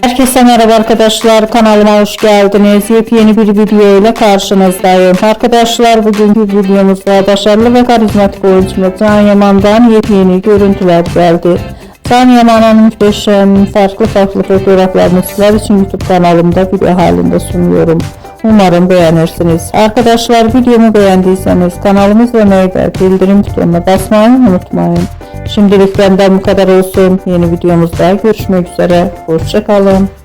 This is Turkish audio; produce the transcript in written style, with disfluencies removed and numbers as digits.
Herkese merhaba arkadaşlar, kanalıma hoş geldiniz. Yepyeni bir video ile karşınızdayım. Arkadaşlar, bugünkü videomuzda başarılı ve karizmatik oyuncumuz Can Yaman'dan yepyeni görüntüler geldi. Can Yaman'ın muhteşem farklı fotoğraflarını sizler için YouTube kanalımda video halinde sunuyorum. Umarım beğenirsiniz. Arkadaşlar, videomu beğendiyseniz kanalımı izlemeyi ve bildirim butonuna basmayı unutmayın. Şimdilik benden bu kadar olsun. Yeni videomuzda görüşmek üzere. Hoşça kalın.